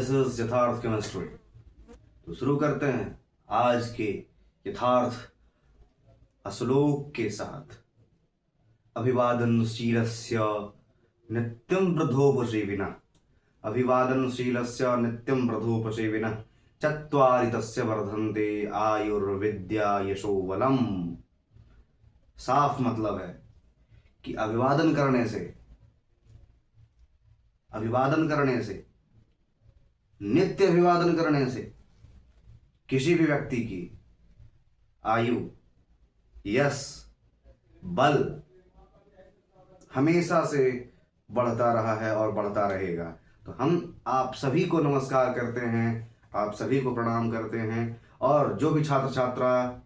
This is यथार्थ chemistry. तो शुरू करते हैं आज के यथार्थ श्लोक के साथ। अभिवादनशीलस्य नित्यं वृद्धोपसेविनः, अभिवादनशीलस्य नित्यं वृद्धोपसेविनः, चत्वारि तस्य वर्धन्ते आयुर्विद्या यशोबलम। साफ मतलब है कि अभिवादन करने से नित्य अभिवादन करने से किसी भी व्यक्ति की आयु, यश, बल हमेशा से बढ़ता रहा है और बढ़ता रहेगा। तो हम आप सभी को नमस्कार करते हैं, आप सभी को प्रणाम करते हैं, और जो भी छात्र छात्रा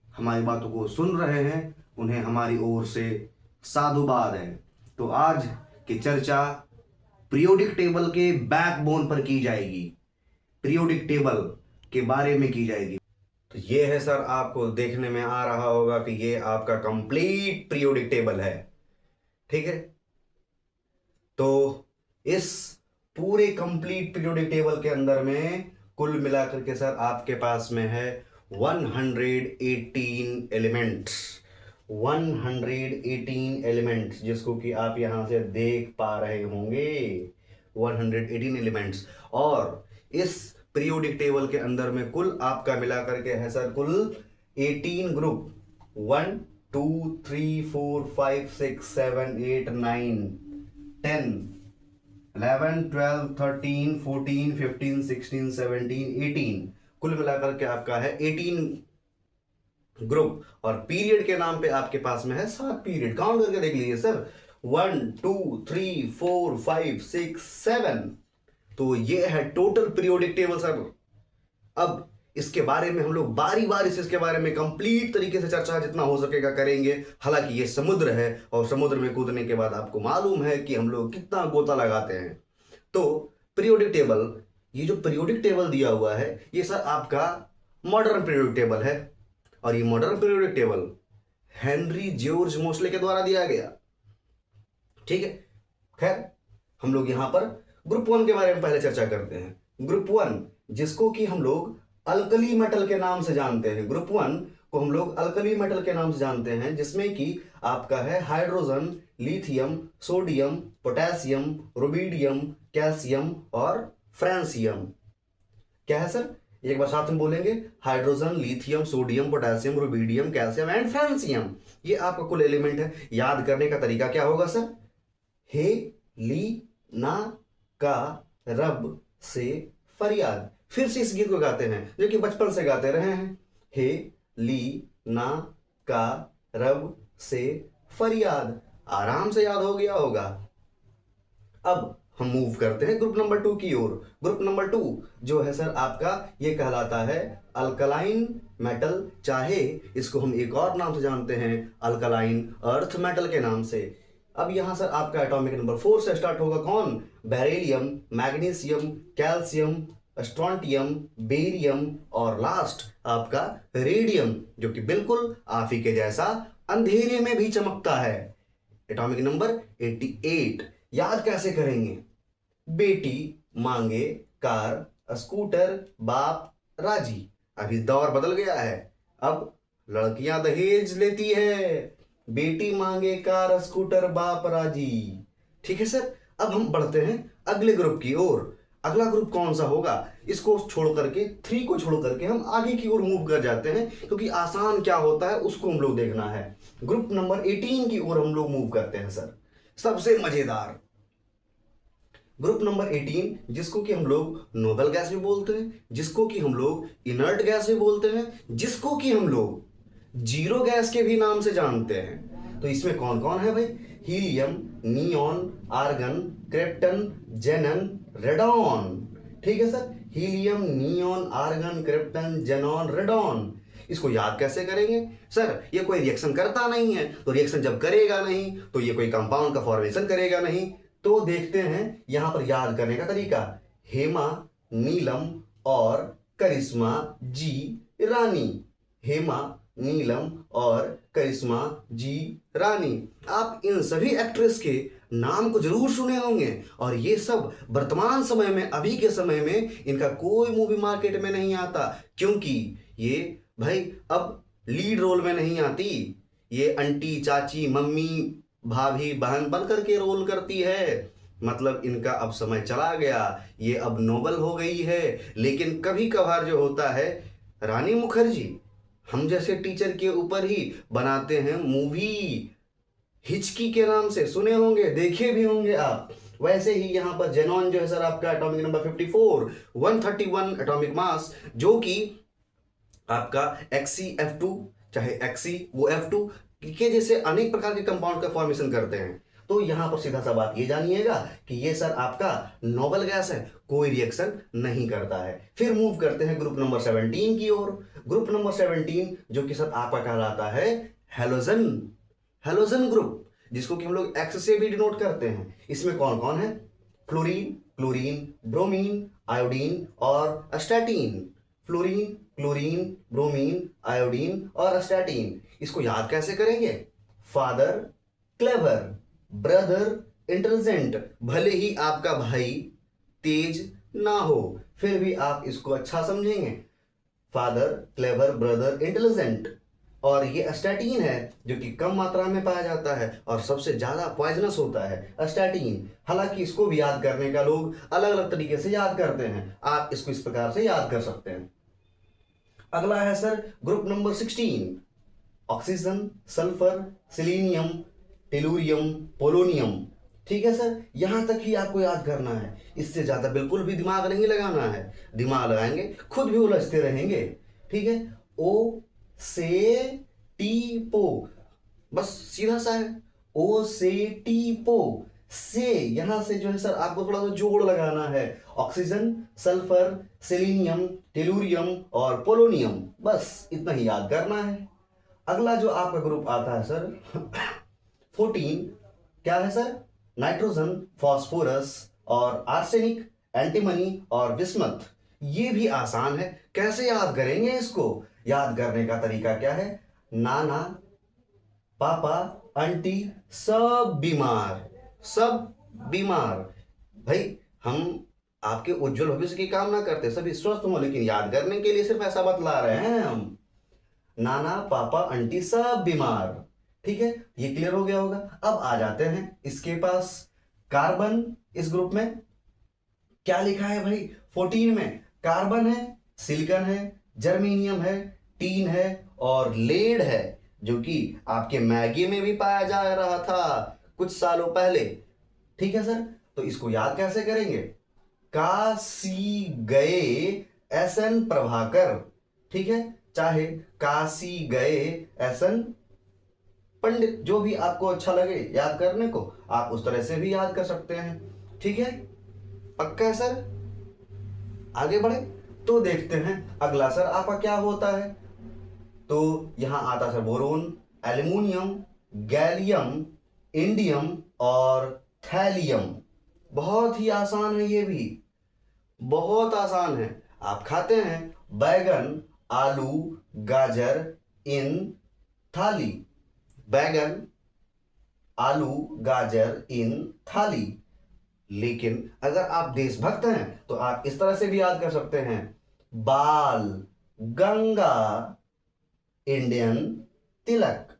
हमारी बातों को सुन रहे हैं उन्हें हमारी ओर से साधुवाद है। तो आज की चर्चा पीरियोडिक टेबल के बैकबोन पर की जाएगी, पीरियोडिक टेबल के बारे में की जाएगी। तो ये है सर, आपको देखने में आ रहा होगा कि ये आपका कंप्लीट पीरियोडिक टेबल है, ठीक है। तो इस पूरे कंप्लीट पीरियोडिक टेबल के अंदर में कुल मिलाकर के सर आपके पास में है 118 एलिमेंट्स, 118 एलिमेंट्स, जिसको कि आप यहां से देख पा रहे होंगे, 118 एलिमेंट्स। और इस पीरियोडिक टेबल के अंदर में कुल आपका मिलाकर के है सर कुल 18 ग्रुप, 1 2 3 4 5 6 7 8 9 10 11 12 13 14 15 16 17 18, कुल मिलाकर के आपका है 18 ग्रुप। और पीरियड के नाम पे आपके पास में है 7 पीरियड। काउंट करके देख लीजिए सर, 1 2 3 4 5 6 7। तो ये है टोटल पीरियोडिक टेबल सर। अब इसके बारे में हम लोग बारी बारी से इसके बारे में कंप्लीट तरीके से चर्चा जितना हो सकेगा करेंगे। हालांकि ये समुद्र है और समुद्र में कूदने के बाद आपको मालूम है कि हम लोग कितना गोता लगाते हैं। तो पीरियोडिक टेबल, ये जो पीरियोडिक टेबल दिया हुआ है ये सर आपका मॉडर्न पीरियोडिक टेबल है। और ये modern periodic table Henry George Moseley के द्वारा दिया गया, ठीक है। खैर, हम लोग यहां पर ग्रुप 1 के बारे में पहले चर्चा करते हैं। ग्रुप 1, जिसको कि हम लोग अल्कली मेटल के नाम से जानते हैं, ग्रुप 1 को हम लोग अल्कली मेटल के नाम से जानते हैं, जिसमें कि आपका है hydrogen, lithium, sodium, potassium, rubidium, calcium और फ्रांसियम। क्या है सर, एक बार साथ में बोलेंगे, hydrogen, lithium, sodium, potassium, rubidium, calcium and francium. ये आपका कुल एलिमेंट है। याद करने का तरीका क्या होगा सर, हे ली ना का रब से फरियाद। फिर से इस गीत को गाते हैं जो कि बचपन से गाते रहे हैं, हे ली ना का रब से फरियाद। आराम से याद हो गया होगा। अब हम मूव करते हैं ग्रुप नंबर 2 की ओर। ग्रुप नंबर 2 जो है सर आपका, ये कहलाता है अल्कलाइन मेटल, चाहे इसको हम एक और नाम से जानते हैं अल्कलाइन अर्थ मेटल के नाम से। अब यहां सर आपका एटॉमिक नंबर 4 से स्टार्ट होगा। कौन? Beryllium, magnesium, calcium, strontium, barium और लास्ट आपका रेडियम, जो कि बिल्कुल आप ही के जैसा अंधेरे में भी चमकता है। Atomic number 88। याद कैसे करेंगे? बेटी मांगे कार, स्कूटर, बाप राजी। अभी दौर बदल गया है, अब लड़कियां दहेज लेती है। बेटी मांगे कार, स्कूटर, बाप राजी। ठीक है सर, अब हम बढ़ते हैं अगले ग्रुप की ओर। अगला ग्रुप कौन सा होगा? इसको छोड़ करके, 3 को छोड़ करके हम आगे की ओर मूव कर जाते हैं, क्योंकि आसान क्या होता है उसको हम लोग देखना है। ग्रुप नंबर 18 की ओर हम लोग मूव करते हैं सर। सबसे मजेदार ग्रुप नंबर 18, जिसको कि हम लोग नोबल गैस भी बोलते हैं, जिसको कि हम लोग इनर्ट गैस भी बोलते हैं, जिसको कि हम लोग जीरो गैस के भी नाम से जानते हैं। तो इसमें कौन कौन है भाई? Helium, neon, argon, krypton, xenon, radon. ठीक है sir, helium, neon, argon, krypton, xenon, radon. इसको याद कैसे करेंगे सर? ये कोई रिएक्शन करता नहीं है, तो रिएक्शन जब करेगा नहीं तो ये कोई कंपाउंड का फॉर्मेशन करेगा नहीं। तो देखते हैं यहां पर याद करने का तरीका। हेमा, नीलम और करिश्मा जी रानी। हेमा, नीलम और करिश्मा जी रानी। आप इन सभी एक्ट्रेस के नाम को जरूर सुने होंगे, और ये सब वर्तमान समय में, अभी के समय में इनका कोई मूवी मार्केट में नहीं आता, क्योंकि ये भाई अब लीड रोल में नहीं आती, ये आंटी, चाची, मम्मी, भाभी, बहन बन करके रोल करती है। मतलब इनका अब समय चला गया, ये अब नोबल हो गई है। लेकिन कभी कभार जो होता है, रानी मुखर्जी हम जैसे टीचर के ऊपर ही बनाते हैं मूवी, हिचकी के नाम से सुने होंगे, देखे भी होंगे आप। वैसे ही यहाँ पर जेनॉन जो है सर आपका एटॉमिक नंबर 54, 131 एटॉमिक मास, जो कि आपका XeF2, चाहे Xe वो F2 के जैसे अनेक प्रकार के कंपाउंड का फॉर्मेशन करते हैं। तो यहां पर सीधा सा बात ये जानिएगा कि ये सर आपका नोबल गैस है, कोई रिएक्शन नहीं करता है। फिर मूव करते हैं ग्रुप नंबर 17 की ओर। ग्रुप नंबर 17 जो कि सर आपका कहलाता है हेलोजन, हेलोजन ग्रुप, जिसको कि हम लोग X से भी डिनोट करते हैं। इसमें कौन कौन है? फ्लोरीन, क्लोरीन, ब्रोमीन, आयोडीन और एस्टैटीन। फ्लोरीन, क्लोरीन, ब्रोमीन, आयोडीन और एस्टैटीन। इसको याद कैसे करेंगे? Father clever, brother intelligent. भले ही आपका भाई तेज ना हो, फिर भी आप इसको अच्छा समझेंगे। Father clever, brother intelligent. और ये एस्टैटीन है जो कि कम मात्रा में पाया जाता है और सबसे ज्यादा पॉइजनस होता है एस्टैटीन। हालांकि इसको भी याद करने का लोग अलग अलग तरीके से याद करते हैं, आप इसको इस प्रकार से याद कर सकते हैं। अगला है sir group number 16, oxygen, sulphur, selenium, tellurium, polonium. ठीक है सर, यहां तक ही आपको याद करना है, इससे ज्यादा बिल्कुल भी दिमाग नहीं लगाना है। दिमाग लगाएंगे खुद भी उलझते रहेंगे। ठीक है, ओ से टी पो, बस सीधा सा है, ओ से टी पो। से यहां से जो है सर आपको थोड़ा सा जोड़ लगाना है, ऑक्सीजन, सल्फर, सेलेनियम, टेलुरियम और पोलोनियम, बस इतना ही याद करना है। अगला जो आपका ग्रुप आता है सर 14, क्या है सर? नाइट्रोजन, फास्फोरस और आर्सेनिक, एंटीमनी और बिस्मथ। ये भी आसान है, कैसे याद करेंगे इसको? याद करने का तरीका क्या है? नाना, पापा, आंटी सब बीमार, सब बीमार। भाई हम आपके उज्जवल भविष्य की कामना करते, सभी स्वस्थ हो, लेकिन याद करने के लिए सिर्फ ऐसा बतला रहे हैं हम। नाना, पापा, आंटी सब बीमार। ठीक है, ये क्लियर हो गया होगा। अब आ जाते हैं इसके पास कार्बन। इस ग्रुप में क्या लिखा है भाई? 14 में कार्बन है, सिलिकॉन है, जर्मेनियम है, टीन है और लेड है, जो कि आपके मैगी में भी पाया जा रहा था कुछ सालों पहले। ठीक है सर, तो इसको याद कैसे करेंगे? काशी गए SN प्रभाकर। ठीक है, चाहे काशी गए SN पंडित, जो भी आपको अच्छा लगे याद करने को, आप उस तरह से भी याद कर सकते हैं। ठीक है, पक्का है सर? आगे बढ़े तो देखते हैं अगला सर आपका क्या होता है। तो यहां आता sir boron, aluminium, gallium, indium और थैलियम। बहुत ही आसान है, ये भी बहुत आसान है। आप खाते हैं बैगन, आलू, गाजर इन थाली। बैगन, आलू, गाजर इन थाली। लेकिन अगर आप देशभक्त हैं तो आप इस तरह से भी याद कर सकते हैं, बाल गंगा इंडियन तिलक।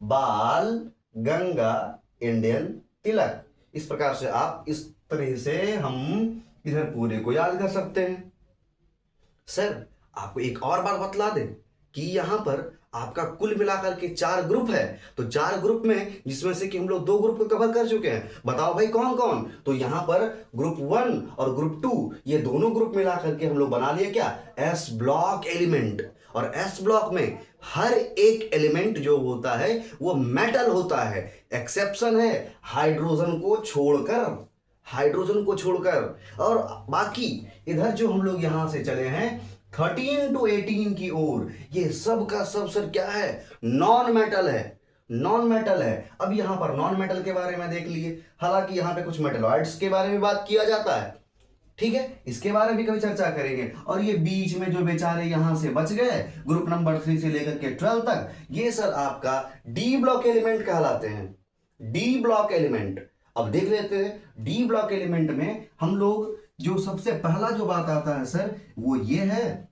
बाल गंगा इंडियन तिलक। इस प्रकार से आप, इस तरह से हम इधर पूरे को याद कर सकते हैं। सर आपको एक और बात बतला दें कि यहां पर आपका कुल मिलाकर के 4 ग्रुप है। तो 4 ग्रुप में जिसमें से कि हम लोग 2 ग्रुप को कवर कर चुके हैं, बताओ भाई कौन कौन? तो यहां पर ग्रुप 1 और ग्रुप 2, ये दोनों ग्रुप मिलाकर के हम लोग बना लिए क्या? S block element. और S ब्लॉक में हर एक एलिमेंट जो होता है वो मेटल होता है। एक्सेप्शन है हाइड्रोजन को छोड़कर, हाइड्रोजन को छोड़कर। और बाकी इधर जो हम लोग यहां से चले हैं 13 to 18 की ओर, ये सब का सब सर क्या है? नॉन मेटल है, नॉन मेटल है। अब यहां पर नॉन मेटल के बारे में देख लिए, हालांकि यहां पे कुछ मेटलॉइड्स के बारे में बात किया जाता है। ठीक है, इसके बारे में भी कभी चर्चा करेंगे। और ये बीच में जो बेचारे यहां से बच गए ग्रुप नंबर 3 से लेकर के 12 तक, ये सर आपका डी ब्लॉक एलिमेंट कहलाते हैं। D block element. अब देख लेते हैं डी ब्लॉक एलिमेंट में हम लोग जो सबसे पहला जो बात आता है सर वो ये है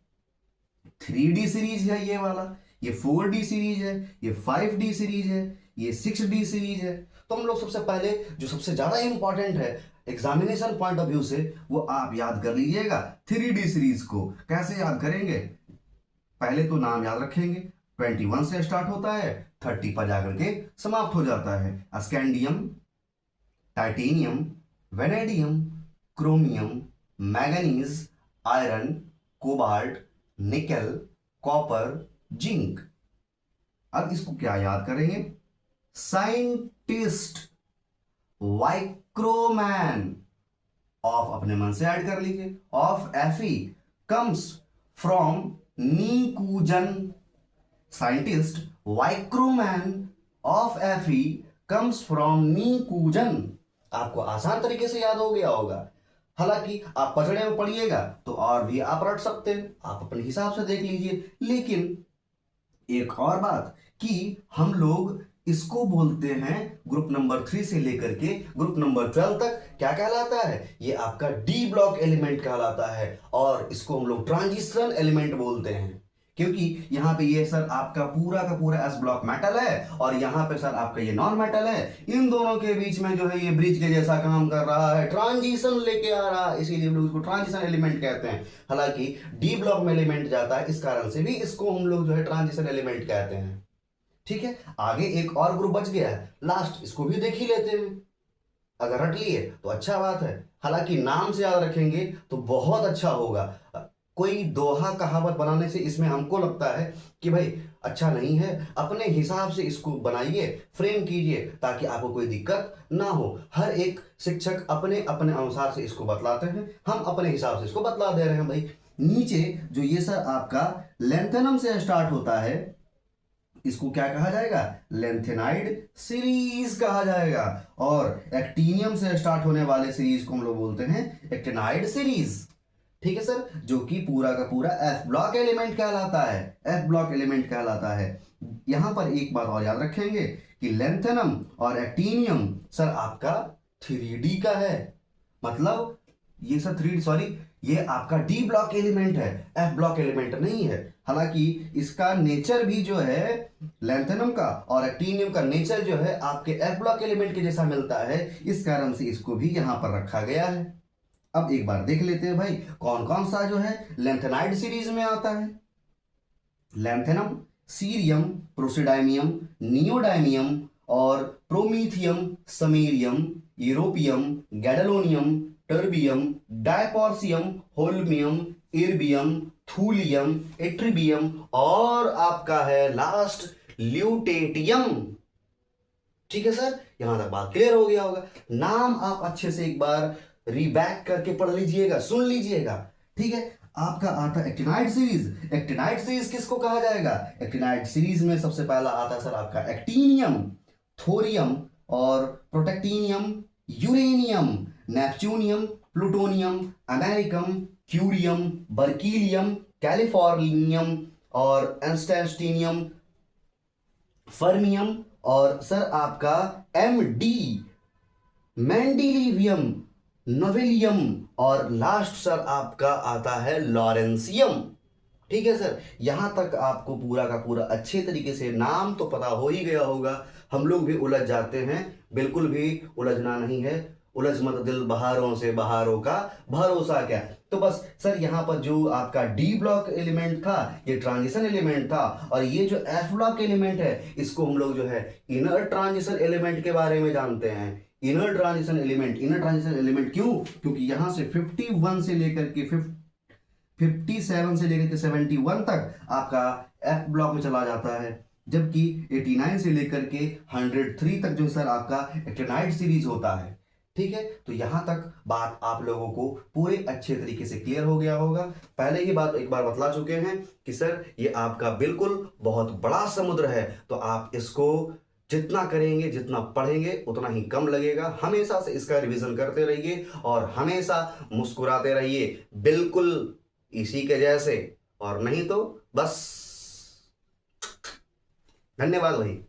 3D सीरीज है, ये वाला, ये 4D सीरीज है, ये 5D सीरीज है, ये 6D सीरीज है। तो हम लोग सबसे पहले जो सबसे ज्यादा इंपॉर्टेंट है एग्जामिनेशन पॉइंट ऑफ व्यू से वो आप याद कर लीजिएगा 3D सीरीज को। कैसे याद करेंगे? पहले तो नाम याद रखेंगे, 21 से स्टार्ट होता है, 30 पर जाकर के समाप्त हो जाता है। Scandium, titanium, vanadium, chromium, manganese, iron, cobalt, nickel, copper, zinc. अब इसको क्या याद करेंगे? साइंटिस्ट, वाइक्रोमैन, ऑफ अपने मन से ऐड कर लीजिए, ऑफ एफी कम्स फ्रॉम नीकूजन। साइंटिस्ट वाइक्रोमैन ऑफ एफी कम्स फ्रॉम नीकूजन। आपको आसान तरीके से याद हो गया होगा। हालांकि आप पचड़े में पढ़िएगा तो और भी आप रट सकते हैं, आप अपने हिसाब से देख लीजिए। लेकिन एक और बात कि हम लोग इसको बोलते हैं ग्रुप नंबर 3 से लेकर के ग्रुप नंबर 12 तक क्या कहलाता है? ये आपका डी ब्लॉक एलिमेंट कहलाता है और इसको हम लोग ट्रांजिशन एलिमेंट बोलते हैं, क्योंकि यहाँ पे ये सर आपका पूरा का पूरा एस ब्लॉक मेटल है और यहाँ पे सर आपका ये नॉन मेटल है। इन दोनों के बीच में जो है ये ब्रिज के जैसा काम कर रहा है, ट्रांजिशन लेके आ रहा है, इसीलिए हम लोग इसको ट्रांजिशन एलिमेंट कहते हैं। हालांकि डी ब्लॉक में एलिमेंट जाता है, इस कारण से भी इसको हम लोग जो है ट्रांजिशन एलिमेंट कहते हैं। ठीक है, आगे एक और ग्रुप बच गया है, लास्ट, इसको भी देख ही लेते हैं। अगर रट लिए तो अच्छा बात है, हालांकि नाम से याद रखेंगे तो बहुत अच्छा होगा। कोई दोहा कहावत बनाने से इसमें हमको लगता है कि भाई अच्छा नहीं है, अपने हिसाब से इसको बनाइए, फ्रेम कीजिए, ताकि आपको कोई दिक्कत ना हो। हर एक शिक्षक अपने अपने अनुसार से इसको बतलाते हैं, हम अपने हिसाब से इसको बतला दे रहे हैं भाई। नीचे जो ये सर आपका लेंथेनम से स्टार्ट होता है, इसको क्या कहा जाएगा? लेंथेनाइड सीरीज कहा जाएगा। और एक्टिनियम से स्टार्ट होने वाले सीरीज को हम लोग बोलते हैं एक्टिनाइड सीरीज। ठीक है सर, जो कि पूरा का पूरा एफ ब्लॉक एलिमेंट कहलाता है, एफ ब्लॉक एलिमेंट कहलाता है। यहां पर एक बात और याद रखेंगे कि लेंथेनम और एक्टिनियम सर आपका 3D का है, मतलब ये सर 3D, सॉरी, ये आपका डी ब्लॉक एलिमेंट है, एफ ब्लॉक एलिमेंट नहीं है। हालांकि इसका नेचर भी जो है लेंथेनम का और एक्टिनियम का नेचर जो है आपके एफ ब्लॉक एलिमेंट के जैसा मिलता है, इस कारण से इसको भी यहां पर रखा गया है। अब एक बार देख लेते हैं भाई कौन कौन सा जो है लेंथेनाइड सीरीज में आता है। लेंथेनम, सीरियम, प्रोसिडाइमियम, नियोडाइमियम और promethium, samarium, europium, gadolinium, terbium, dysprosium, holmium, erbium, thulium, ytterbium और आपका है लास्ट ल्यूटेटियम। ठीक है सर, यहां तक बात क्लियर हो गया होगा। नाम आप अच्छे से एक बार रीबैक करके पढ़ लीजिएगा, सुन लीजिएगा। ठीक है, आपका आता है एक्टिनाइड सीरीज। एक्टिनाइड सीरीज किसको कहा जाएगा? एक्टिनाइड सीरीज में सबसे पहला आता है सर आपका एक्टिनियम, थोरियम और protactinium, uranium, neptunium, plutonium, अमेरिकम, curium, बर्कीलियम, californium और एंस्टेस्टीनियम, फर्मियम और सर आपका MD, मेंडिलिवियम, नोवेलियम और लास्ट सर आपका आता है लॉरेंसियम। ठीक है सर, यहां तक आपको पूरा का पूरा अच्छे तरीके से नाम तो पता हो ही गया होगा। हम लोग भी उलझ जाते हैं, बिल्कुल भी उलझना नहीं है। उलझ मत दिल बहारों से, बहारों का भरोसा क्या। तो बस सर यहाँ पर जो आपका डी ब्लॉक एलिमेंट था ये ट्रांजिशन एलिमेंट था, और ये जो एफ ब्लॉक एलिमेंट है इसको हम लोग जो है इनर ट्रांजिशन एलिमेंट के बारे में जानते हैं। Inner transition element, inner transition element क्यों? क्योंकि यहाँ से 51 से लेकर के 57 से लेकर के 71 तक आपका एफ ब्लॉक में चला जाता है, जबकि 89 से लेकर के 103 तक जो सर आपका एक्टिनाइड सीरीज होता है। ठीक है, तो यहां तक बात आप लोगों को पूरे अच्छे तरीके से क्लियर हो गया होगा। पहले ही बात एक बार बतला चुके हैं कि सर ये आपका बिल्कुल बहुत बड़ा समुद्र है, तो आप इसको जितना करेंगे, जितना पढ़ेंगे उतना ही कम लगेगा। हमेशा से इसका रिवीजन करते रहिए और हमेशा मुस्कुराते रहिए, बिल्कुल इसी के जैसे, और नहीं तो बस। धन्यवाद भाई।